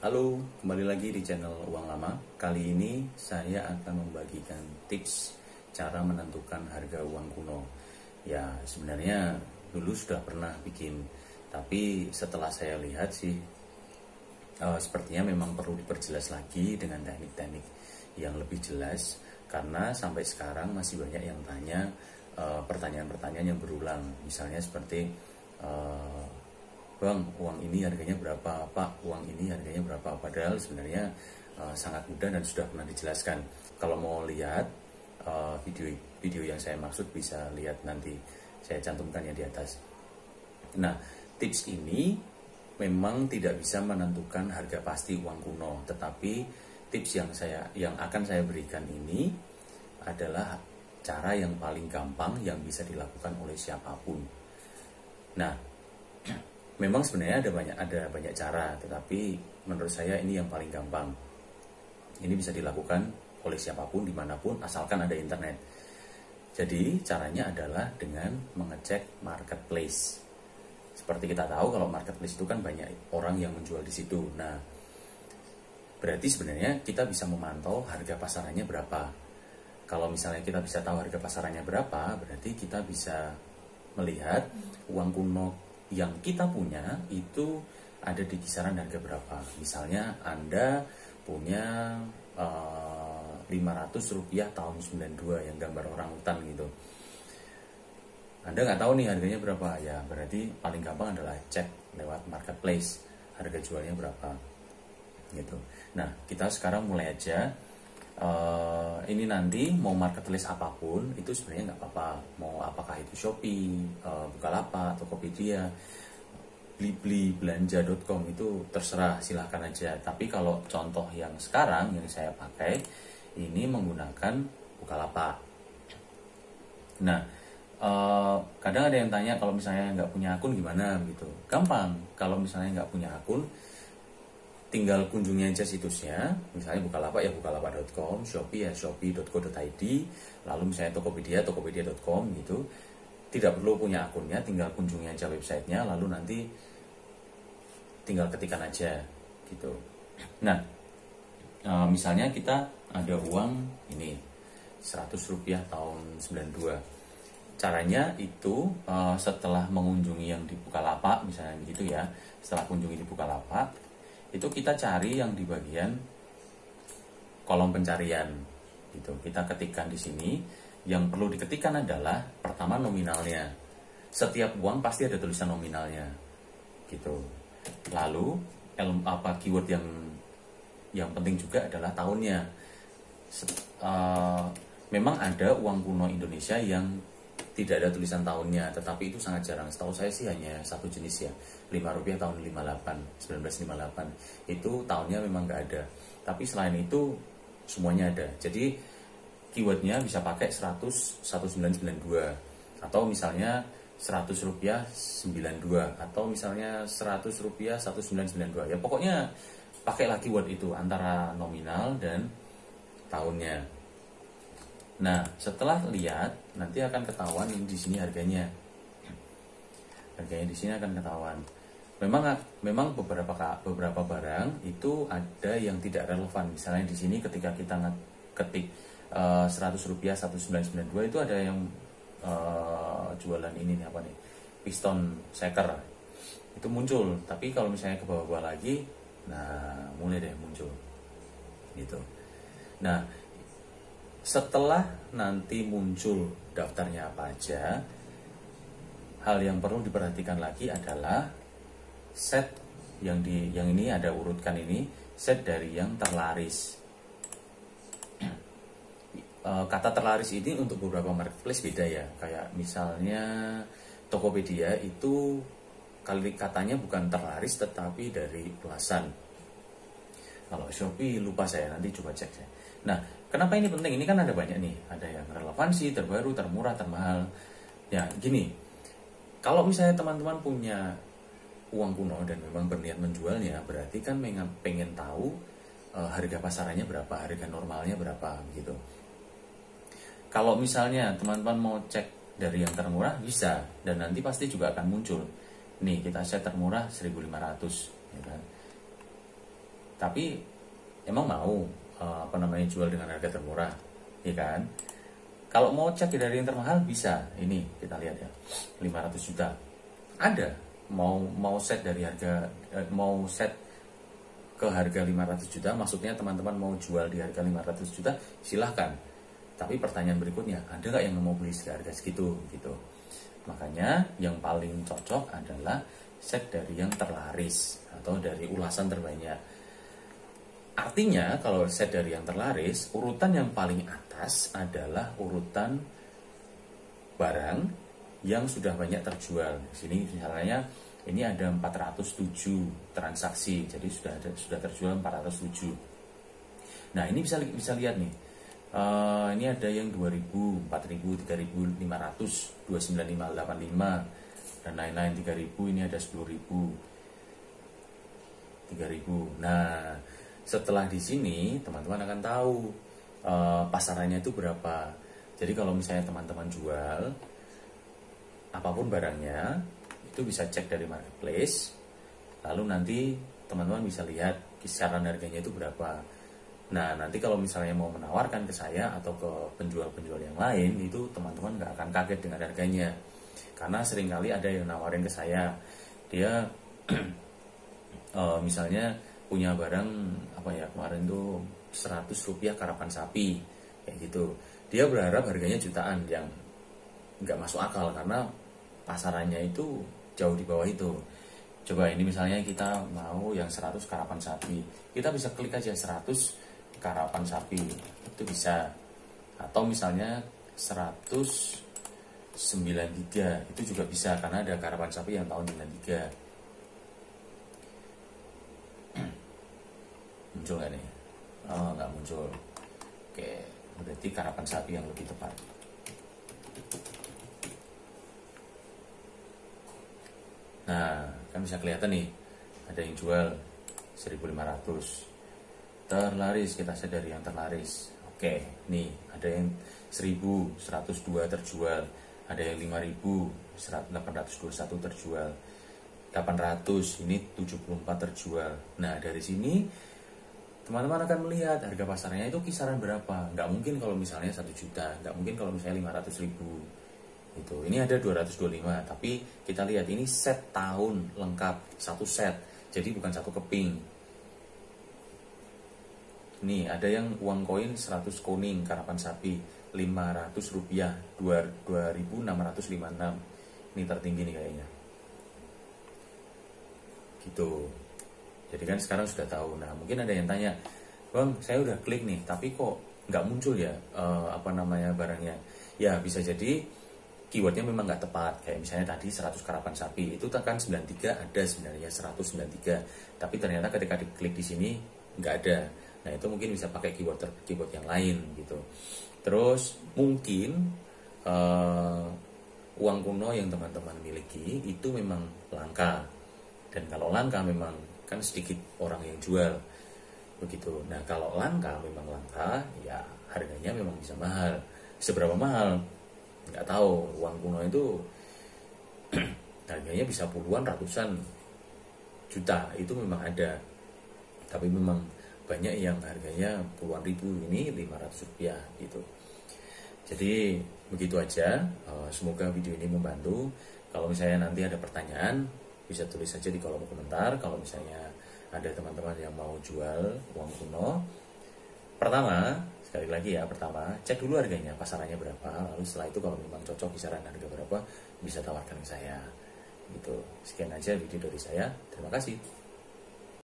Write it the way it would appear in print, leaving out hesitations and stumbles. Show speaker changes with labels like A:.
A: Halo, kembali lagi di channel Uang Lama. Kali ini saya akan membagikan tips cara menentukan harga uang kuno. Ya, sebenarnya dulu sudah pernah bikin, tapi setelah saya lihat sih, sepertinya memang perlu diperjelas lagi dengan teknik-teknik yang lebih jelas. Karena sampai sekarang masih banyak yang tanya pertanyaan-pertanyaan yang berulang. Misalnya seperti, Bang, uang ini harganya berapa? Pak, uang ini harganya berapa? Padahal sebenarnya sangat mudah dan sudah pernah dijelaskan. Kalau mau lihat video yang saya maksud, bisa lihat nanti saya cantumkannya di atas. Nah, tips ini memang tidak bisa menentukan harga pasti uang kuno, tetapi tips yang akan saya berikan ini adalah cara yang paling gampang yang bisa dilakukan oleh siapapun. Nah, memang sebenarnya ada banyak cara, tetapi menurut saya ini yang paling gampang. Ini bisa dilakukan oleh siapapun, dimanapun, asalkan ada internet. Jadi caranya adalah dengan mengecek marketplace. Seperti kita tahu, kalau marketplace itu kan banyak orang yang menjual di situ. Nah, berarti sebenarnya kita bisa memantau harga pasarannya berapa. Kalau misalnya kita bisa tahu harga pasarannya berapa, berarti kita bisa melihat uang kuno yang kita punya itu ada di kisaran harga berapa. Misalnya Anda punya 500 rupiah tahun 92 yang gambar orang hutan gitu. Anda nggak tahu nih harganya berapa, ya berarti paling gampang adalah cek lewat marketplace harga jualnya berapa gitu. Nah, kita sekarang mulai aja. Ini nanti mau marketplace apapun itu sebenarnya nggak apa-apa, mau apakah itu Shopee, Bukalapak, Tokopedia, Blibli, belanja.com, itu terserah, silahkan aja. Tapi kalau contoh yang sekarang yang saya pakai ini menggunakan Bukalapak. Nah, kadang ada yang tanya kalau misalnya nggak punya akun gimana gitu. Gampang, kalau misalnya nggak punya akun, tinggal kunjungi aja situsnya. Misalnya Bukalapak ya bukalapak.com, Shopee ya shopee.co.id, lalu misalnya Tokopedia, tokopedia.com gitu. Tidak perlu punya akunnya, tinggal kunjungi aja websitenya, lalu nanti tinggal ketikkan aja gitu. Nah, misalnya kita ada uang ini 100 rupiah tahun 92. Caranya itu setelah mengunjungi yang di Bukalapak, misalnya gitu ya, setelah kunjungi di Bukalapak, itu kita cari yang di bagian kolom pencarian gitu. Kita ketikkan di sini. Yang perlu diketikkan adalah pertama nominalnya. Setiap uang pasti ada tulisan nominalnya gitu. Lalu keyword yang penting juga adalah tahunnya. Memang ada uang kuno Indonesia yang tidak ada tulisan tahunnya, tetapi itu sangat jarang. Setahu saya sih hanya satu jenis ya, 5 rupiah tahun 1958. Itu tahunnya memang nggak ada. Tapi selain itu semuanya ada. Jadi keywordnya bisa pakai 100 1992, atau misalnya 100 rupiah 92, atau misalnya 100 rupiah 1992. Ya pokoknya pakailah keyword itu antara nominal dan tahunnya. Nah, setelah lihat nanti akan ketahuan ini di sini harganya. Harganya di sini akan ketahuan. Memang beberapa barang itu ada yang tidak relevan. Misalnya di sini ketika kita ketik 100 rupiah 1992 itu ada yang jualan ini nih, apa nih, piston shaker itu muncul. Tapi kalau misalnya ke bawah-bawah lagi, nah mulai deh muncul gitu. Nah, setelah nanti muncul daftarnya apa aja, hal yang perlu diperhatikan lagi adalah set yang ini ada urutkan ini, set dari yang terlaris. Kata terlaris ini untuk beberapa marketplace beda ya. Kayak misalnya Tokopedia itu katanya bukan terlaris tetapi dari belasan. Kalau Shopee lupa saya, nanti coba cek saya. Nah, kenapa ini penting? Ini kan ada banyak nih, ada yang relevansi, terbaru, termurah, termahal. Ya, gini. Kalau misalnya teman-teman punya uang kuno dan memang berniat menjualnya, berarti kan pengen tahu harga pasarannya berapa, harga normalnya berapa gitu. Kalau misalnya teman-teman mau cek dari yang termurah bisa, dan nanti pasti juga akan muncul. Nih, kita set termurah 1.500 ya kan. tapi emang mau jual dengan harga termurah, ya kan? Kalau mau cek dari yang termahal bisa, ini kita lihat ya, 500 juta ada. Mau set dari harga mau set ke harga 500 juta, maksudnya teman-teman mau jual di harga 500 juta, silahkan. Tapi pertanyaan berikutnya, ada nggak yang mau beli harga segitu gitu. Makanya yang paling cocok adalah set dari yang terlaris atau dari ulasan terbanyak. Artinya kalau set dari yang terlaris, urutan yang paling atas adalah urutan barang yang sudah banyak terjual. Di sini misalnya ini ada 407 transaksi, jadi sudah terjual 407. Nah, ini bisa lihat nih. Ini ada yang 2000, 4000, 3500, 29585 dan lain-lain 3000, ini ada 10000, 3000. Nah, setelah di sini teman-teman akan tahu pasarannya itu berapa. Jadi kalau misalnya teman-teman jual apapun barangnya, itu bisa cek dari marketplace, lalu nanti teman-teman bisa lihat kisaran harganya itu berapa. Nah, nanti kalau misalnya mau menawarkan ke saya atau ke penjual-penjual yang lain, itu teman-teman nggak akan kaget dengan harganya. Karena seringkali ada yang nawarin ke saya, dia misalnya punya barang kemarin tuh 100 rupiah karapan sapi kayak gitu, dia berharap harganya jutaan, yang nggak masuk akal karena pasarannya itu jauh di bawah itu. Coba ini misalnya kita mau yang 100 karapan sapi, kita bisa klik aja 100 karapan sapi, itu bisa. Atau misalnya 193 itu juga bisa, karena ada karapan sapi yang tahun 93. Muncul gak nih? Oh, nggak muncul. Oke, berarti karapan sapi yang lebih tepat. Nah, kan bisa kelihatan nih, ada yang jual 1500. Terlaris, kita sadari yang terlaris. Oke, nih ada yang 1102 terjual, ada yang 5821 terjual, 800, ini 74 terjual. Nah, dari sini teman-teman akan melihat harga pasarnya itu kisaran berapa. Nggak mungkin kalau misalnya 1 juta, nggak mungkin kalau misalnya 500.000 itu. Ini ada 225, tapi kita lihat ini set tahun lengkap, satu set, jadi bukan satu keping. Nih ada yang uang koin 100 kuning karapan sapi 500 rupiah 2656. Ini tertinggi nih kayaknya gitu. Jadi kan sekarang sudah tahu. Nah, mungkin ada yang tanya, Bang, saya udah klik nih, tapi kok nggak muncul ya barangnya. Ya, bisa jadi keywordnya memang nggak tepat. Kayak misalnya tadi 100 karapan sapi, itu kan 93 ada sebenarnya 193. Tapi ternyata ketika diklik di sini nggak ada. Nah, itu mungkin bisa pakai keyword yang lain gitu. Terus mungkin uang kuno yang teman-teman miliki itu memang langka. Dan kalau langka memang kan sedikit orang yang jual begitu. Nah, kalau memang langka, ya harganya memang bisa mahal. Seberapa mahal? Nggak tahu. Uang kuno itu harganya bisa puluhan, ratusan juta, itu memang ada. Tapi memang banyak yang harganya puluhan ribu, ini 500 rupiah gitu. Jadi begitu aja. Semoga video ini membantu. Kalau misalnya nanti ada pertanyaan, bisa tulis saja di kolom komentar. Kalau misalnya ada teman-teman yang mau jual uang kuno, pertama cek dulu harganya, pasarannya berapa. Lalu setelah itu kalau memang cocok kisaran harga berapa, bisa tawarkan ke saya gitu. Sekian aja video dari saya, terima kasih.